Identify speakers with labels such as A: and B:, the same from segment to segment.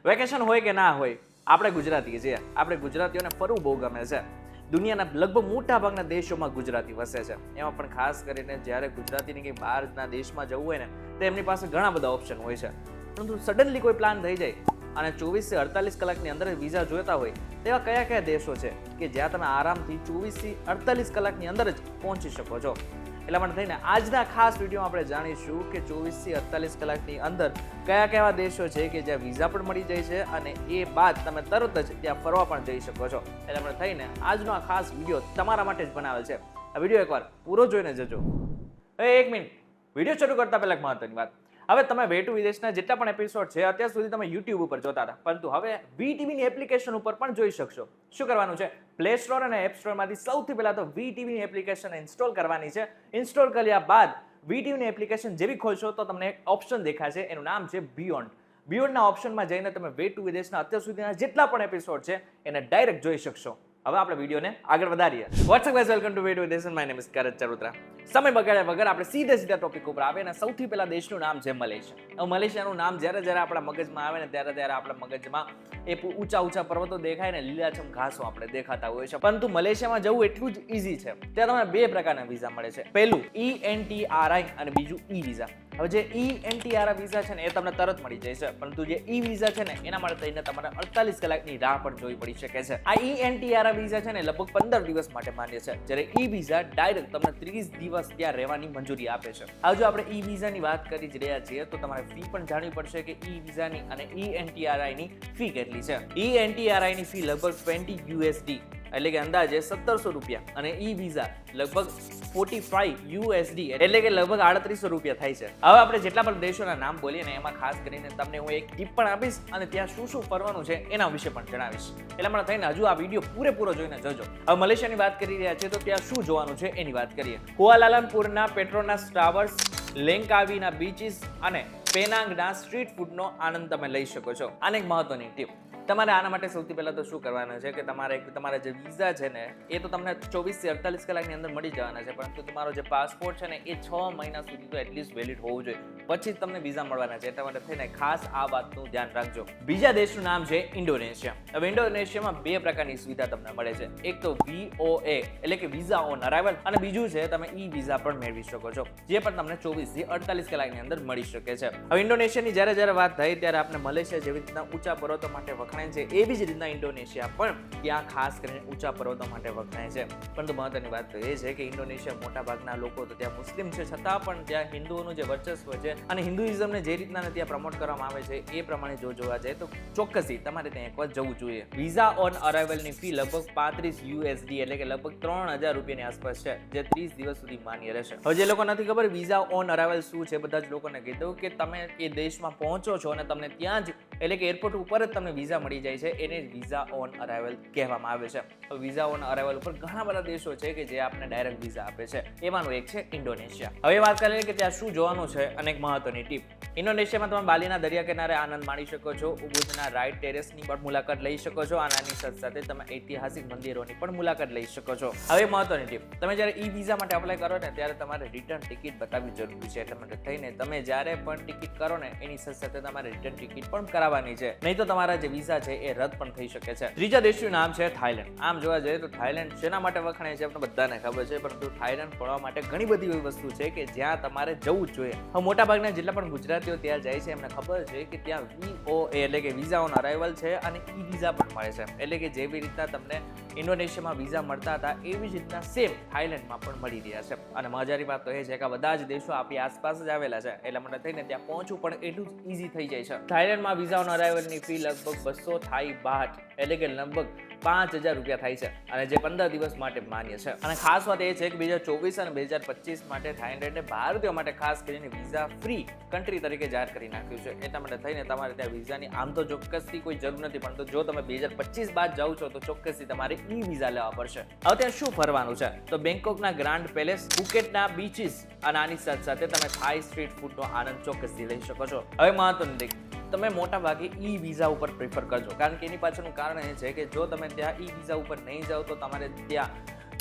A: Vacation હોય કે ના હોય, આપણે ગુજરાતી છીએ. આપણે ગુજરાતીઓને ફરવું બહુ ગમે છે. દુનિયાના લગભગ મોટા ભાગના દેશોમાં ગુજરાતી વસે છે. એમાં પણ ખાસ કરીને જ્યારે ગુજરાતીને કંઈ બહારના દેશમાં જવું હોય ને, તો એમની પાસે ઘણા બધા ઓપ્શન હોય છે. પરંતુ સડનલી કોઈ પ્લાન થઈ જાય અને 24 થી 48 કલાકની અંદર વિઝા જોઈતા હોય, તેવા કયા કયા દેશો છે કે જ્યાં તમે આરામથી 24 થી 48 કલાકની અંદર જ પહોંચી શકો છો? એટલા માટે થઈને આજના ખાસ વિડીયોમાં આપણે જાણીશું કે 24 થી 48 કલાકની અંદર કયા કયા દેશો છે કે જ્યાં વિઝા પણ મળી જાય છે અને એ બાદ તમે તરત જ ત્યાં ફરવા પણ જઈ શકો છો. એટલા માટે થઈને આજનો આ ખાસ વિડીયો તમારા માટે જ બનાવેલ છે. આ વિડીયો એકવાર પૂરો જોઈને જજો. એક મિનિટ, વિડીયો શરૂ કરતા પહેલા એક મહત્વની વાત. હવે તમે વે ટુ વિદેશના જેટલા પણ એપિસોડ છે અત્યાર સુધી તમે યુટ્યુબ ઉપર જોતા હતા, પરંતુ હવે VTVની એપ્લિકેશન ઉપર પણ જોઈ શકશો. શું કરવાનું છે? પ્લે સ્ટોર અને એપ સ્ટોરમાંથી સૌથી પહેલા તો VTVની એપ્લિકેશન ઇન્સ્ટોલ કરવાની છે. ઇન્સ્ટોલ કર્યા બાદ VTVની એપ્લિકેશન જેવી ખોલશો તો તમને એક ઓપ્શન દેખાશે, એનું નામ છે બિયોન્ડ. બિયોન્ડના ઓપ્શનમાં જઈને તમે વે ટુ વિદેશના અત્યાર સુધીના જેટલા પણ એપિસોડ છે એને ડાયરેક્ટ જોઈ શકશો. હવે આપણે વિડીયોને આગળ વધારીએ. What's up guys, welcome to Way to Videsh. My name is Karat Charotara. સમય બગાડ્યા વગર આપણે સીધા ટોપિક ઉપર આવે અને સૌથી પહેલા દેશનું નામ છે મલેશિયા. હવે મલેશિયાનું નામ જ્યારે આપણા મગજમાં આવે ને ત્યારે આપણા મગજમાં એ ઊંચા પર્વતો દેખાય ને લીલાછમ ઘાસો આપણે દેખાતા હોય છે. પરંતુ મલેશિયામાં જવું એટલું જ ઈઝી છે. ત્યાં તમને બે પ્રકારના વિઝા મળે છે. પહેલું ENTRI અને બીજું ઈ વિઝા. હવે જે ENTRI વિઝા છે ને એ તમને તરત મળી જાય છે, પરંતુ જે ઈ વિઝા છે ને એના માટે થઈને તમારે 48 કલાકની રાહ પણ જોવી પડી શકે છે. આ ENTRI વિઝા છે ને લગભગ 15 દિવસ માટે માન્ય છે, જ્યારે ઈ વિઝા ડાયરેક્ટ તમને 30 દિવસ ત્યાં રહેવાની મંજૂરી આપે છે. હવે જો આપણે ઈ વિઝાની વાત કરી જ રહ્યા છીએ તો તમારે ફી પણ જાણવી પડશે કે ઈ વિઝાની અને ENTRI ની ફી કેટલી છે. ENTRI ની ફી લગભગ $20 એટલે કે અંદાજે 1700 રૂપિયા અને ઈ વિઝા લગભગ $45 એટલે કે લગભગ $3800 થાય છે. હવે આપણે જેટલા પણ દેશોના નામ બોલીએ ને એમાં ખાસ કરીને તમને હું એક ટીપ પણ આપીશ અને ત્યાં શું ફરવાનું છે એના વિશે પણ જણાવીશ. એટલા માટે થઈને હજુ આ વિડીયો પૂરેપૂરો જોઈને જજો. હવે મલેશિયાની વાત કરી રહ્યા છે તો ત્યાં શું જોવાનું છે એની વાત કરીએ. કુઆલાલમપુરના પેટ્રોનાસ ટાવર્સ, લેંકાવીના બીચીસ અને પેનાંગના સ્ટ્રીટ ફૂડનો આનંદ તમે લઈ શકો છો. આને એક મહત્વની ટીપ, તમારે આના માટે સૌથી પહેલા તો શું કરવાનું છે કે તમારા જે વિઝા છે ને એ તો તમને 24 થી 48 કલાકની અંદર મળી જવાના છે, પરંતુ તમારો જે પાસપોર્ટ છે ને એ 6 મહિના સુધી તો એટલીસ્ટ વેલિડ હોવું જોઈએ, પછી જ તમને વિઝા મળવાના છે. એટલા માટે થઈને ખાસ આ વાતનું ધ્યાન રાખજો. બીજા દેશનું નામ છે ઇન્ડોનેશિયા. હવે ઇન્ડોનેશિયામાં બે પ્રકારની સુવિધા તમને મળે છે. એક તો VOA એટલે કે વિઝા ઓન અરાઇવલ અને બીજું છે તમે ઈ વિઝા પણ મેળવી શકો છો, જે પણ તમને 24 થી 48 કલાકની અંદર મળી શકે છે. હવે ઇન્ડોનેશિયાની જ્યારે વાત થઈ ત્યારે આપણે મલેશિયા જેવી રીતના ઊંચા પર્વતો માટે વખણાય છે, એવી જ રીતના ઇન્ડોનેશિયા પણ ત્યાં ખાસ કરીને ઊંચા પર્વતો માટે વખણાય છે. પરંતુ મહત્વની વાત તો એ છે કે ઇન્ડોનેશિયા મોટા ભાગના લોકો તો ત્યાં મુસ્લિમ છે, છતાં પણ ત્યાં હિન્દુઓનું જે વર્ચસ્વ છે અને હિન્દુઇઝમને જે રીતના ત્યાં પ્રમોટ કરવામાં આવે છે એ પ્રમાણે જો જોવા જાય તો ચોક્કસથી તમારે ત્યાં એકવાર જવું જોઈએ. વિઝા ઓન અરાઇવલની ફી લગભગ $35 એટલે કે લગભગ $3000 ની આસપાસ છે, જે 30 દિવસ સુધી માન્ય રહેશે. હવે જે લોકો નથી ખબર વિઝા ઓન અરાઇવલ શું છે, બધા જ લોકોને કહી દઉં કે તમે એ દેશમાં પહોંચો છો અને તમને ત્યાં જ એટલે કે એરપોર્ટ ઉપર જ તમને વિઝા મળી જાય છે, એને વિઝા ઓન અરાઇવલ કહેવામાં આવે છે. તો વિઝા ઓન અરાઇવલ ઉપર ઘણા બધા દેશો છે કે જે આપણને ડાયરેક્ટ વિઝા આપે છે, એમાંનું એક છે ઇન્ડોનેશિયા. હવે વાત કરીએ કે ત્યાં શું જોવાનું છે અને એક મહત્વની ટીપ. ઇન્ડોનેશિયામાં તમે બાલીના દરિયા કિનારે આનંદ માણી શકો છો, ઉબુદના રાઇડ ટેરેસની પણ મુલાકાત લઈ શકો છો અને આની સાથે તમે ઐતિહાસિક મંદિરોની પણ મુલાકાત લઈ શકો છો. હવે મહત્વની ટીપ, તમે જ્યારે ઈ વિઝા માટે અપ્લાય કરો ને ત્યારે તમારે રિટર્ન ટિકિટ બતાવવી જરૂરી છે. એટલા માટે થઈને તમે જ્યારે પણ ટિકિટ કરો ને એની સાથે તમારે રિટર્ન ટિકિટ પણ કરાવવાની છે, નહીં તો તમારા જે વિઝા છે એ રદ પણ થઈ શકે છે. ત્રીજા દેશનું નામ છે થાઈલેન્ડ. આમ જોવા જઈએ તો થાઈલેન્ડ શેના માટે વખણાય છે આપણે બધાને ખબર છે, પરંતુ થાઈલેન્ડ ફરવા માટે ઘણી બધી એવી વસ્તુ છે કે જ્યાં તમારે જવું જ જોઈએ. હવે મોટા ભાગના જેટલા પણ ગુજરાતીઓ ત્યાં જાય છે એમને ખબર છે કે ત્યાં VOA એટલે કે વિઝા ઓન અરાઇવલ છે અને ઈ વિઝા પણ મળે છે. એટલે કે જેવી રીતના તમને ઇન્ડોનેશિયામાં વિઝા મળતા હતા એવી જ રીતના સેમ થાઈલેન્ડમાં પણ મળી રહ્યા છે. અને મજાની વાત તો એ છે કે બધા જ દેશો આપણી આસપાસ જ આવેલા છે, એટલા માટે થઈને ત્યાં પહોંચવું પણ એટલું જ ઈઝી થઈ જાય છે. થાઈલેન્ડમાં વિઝા ઓન અરાઇવલની ફી લગભગ 200 થાઈ બાટ એટલે કે લગભગ $5000 થાય છે અને જે 15 દિવસ માટે માન્ય છે. અને ખાસ વાત એ છે કે 2024 અને 2025 માટે થાઈલેન્ડે ભારતીયો માટે ખાસ કરીને વિઝા ફ્રી કન્ટ્રી તરીકે જાહેર કરી નાખ્યું છે. એટલા માટે થઈને તમારે ત્યાં વિઝાની આમ તો ચોક્કસથી કોઈ જરૂર નથી, પરંતુ જો તમે 2025 બાદ જાઓ છો તો ચોક્કસથી તમારે ઈ વિઝા લેવા પડશે. હવે ત્યાં શું ફરવાનું છે તો બેંકોકના ગ્રાન્ડ પેલેસ, ફુકેટના બીચીસ અને આની સાથે તમે થાઈ સ્ટ્રીટ ફૂડનો આનંદ ચોક્કસથી લઈ શકો છો. હવે મહત્વનું તમે મોટા ભાગે ઈ વિઝા ઉપર પ્રિફર કરજો, કારણ કે એની પાછળનું કારણ એ છે કે જો તમે ત્યાં ઈ વિઝા ઉપર નહીં જાઓ તો તમારે ત્યાં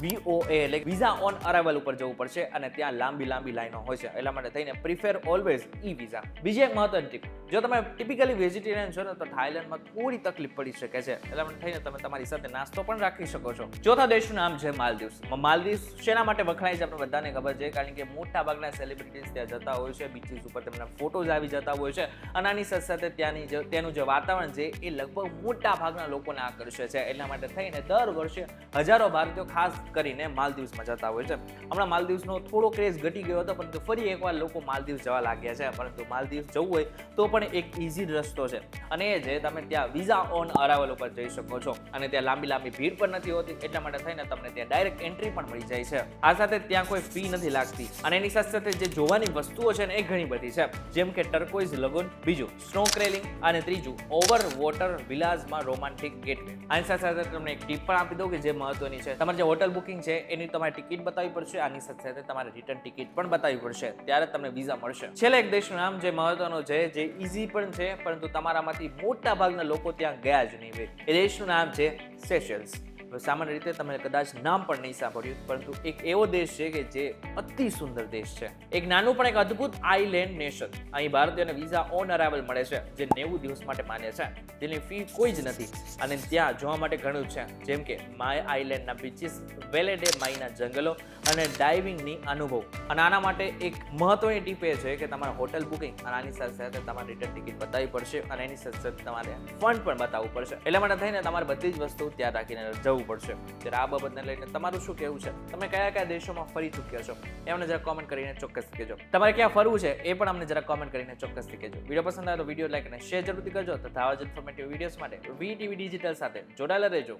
A: VOA એટલે વિઝા ઓન અરાઇવલ ઉપર જવું પડશે અને ત્યાં લાંબી લાઈનો હોય છે. એટલા માટે થઈને પ્રિફર ઓલવેઝ ઈ વિઝા. બીજી એક મહત્વની ટીપ, જો તમે ટિપિકલી વેજીટેરિયન છો ને તો થાઈલેન્ડમાં થોડી તકલીફ પડી શકે છે. એટલા માટે થઈને તમે તમારી સાથે નાસ્તો પણ રાખી શકો છો. ચોથા દેશનું નામ છે માલદીવ્સ. માલદીવ્સ શેના માટે વખણાય છે આપણે બધાને ખબર છે, કારણ કે મોટા ભાગના સેલિબ્રિટીઝ ત્યાં જતા હોય છે, બીચીસ ઉપર તેમના ફોટોઝ આવી જતા હોય છે અને આની સાથે સાથે ત્યાંનું જે વાતાવરણ છે એ લગભગ મોટા ભાગના લોકોને આકર્ષે છે. એટલા માટે થઈને દર વર્ષે હજારો ભારતીયો ખાસ કરીને માલદીવ્સમાં જતા હોય છે. હમણાં માલદીવ્સનો થોડો ક્રેઝ ઘટી ગયો હતો, પરંતુ ફરી એકવાર લોકો માલદીવ્સ જવા લાગ્યા છે. પરંતુ માલદીવ્સ જવું હોય તો પણ એક ઇઝી રસ્તો છે અને એ છે તમે ત્યાં વિઝા ઓન અરાઇવલ ઉપર જઈ શકો છો અને ત્યાં લાંબી ભીડ પણ નથી હોતી. એટલા માટે થઈને તમને ત્યાં ડાયરેક્ટ એન્ટ્રી પણ મળી જાય છે. આ સાથે ત્યાં કોઈ ફી નથી લાગતી અને એની સાથે સાથે જે જોવાની વસ્તુઓ છે ને એ ઘણી બધી છે, જેમ કે ટર્કોઇઝ લગૂન, બીજું સ્નો ક્રેલિંગ અને ત્રીજું ઓવર વોટર વિલાસમાં રોમાન્ટિક ગેટવે. આની સાથે સાથે તમને એક ટીપ પણ આપી દઉં કે જે મહત્વની છે, તમારે જે હોટલ બુકિંગ છે એની તમારે ટિકિટ બતાવવી પડશે. આની સાથે સાથે તમારે રિટર્ન ટિકિટ પણ બતાવવી પડશે, ત્યારે તમને વિઝા મળશે. છેલ્લે એક દેશનું નામ જે મહત્વનું છે, જે ઇઝી પણ છે, પરંતુ તમારામાંથી મોટા ભાગના લોકો ત્યાં ગયા જ નહીં હોય. એ દેશનું નામ છે સેશેલ્સ. સામાન્ય રીતે તમે કદાચ નામ પણ નહીં સાંભળ્યું, પરંતુ એક એવો દેશ છે કે જે અતિ સુંદર દેશ છે. એક નાનું પણ એક અદ્ભુત આઈલેન્ડ નેશન. અહીં ભારતીયોને વિઝા ઓન અરાઇવલ મળે છે, જે 90 દિવસ માટે માન્ય છે, જેની ફી કોઈ જ નથી અને ત્યાં જોવા માટે ઘણું છે, જેમ કે માય આઈલેન્ડના બીચીસ, વેલેડે માઈના જંગલો અને ડાઇવિંગની અનુભવ. અને આના માટે એક મહત્વની ટીપ એ છે કે તમારે હોટલ બુકિંગ અને આની સાથે સાથે તમારે રિટર્ન ટિકિટ બતાવવી પડશે અને એની સાથે સાથે તમારે ફંડ પણ બતાવવું પડશે. એટલા માટે થઈને તમારે બધી જ વસ્તુ ત્યાં રાખીને જવું પડશે. ત્યારે આ બાબતને લઈને તમારું શું કહેવું છે? તમે કયા કયા દેશોમાં ફરી ચૂક્યા છો એ અમને જરા કોમેન્ટ કરીને ચોક્કસથી કહેજો. તમારે ક્યાં ફરવું છે એ પણ અમને જરા કોમેન્ટ કરીને ચોક્કસથી કહેજો. વિડીયો પસંદ આવે તો વિડીયો લાઈક અને શેર જરૂરથી કરજો તથા આવા જ ઇન્ફોર્મેટિવ વિડીયોઝ માટે VTV ડિજિટલ સાથે જોડાયેલા રહેજો.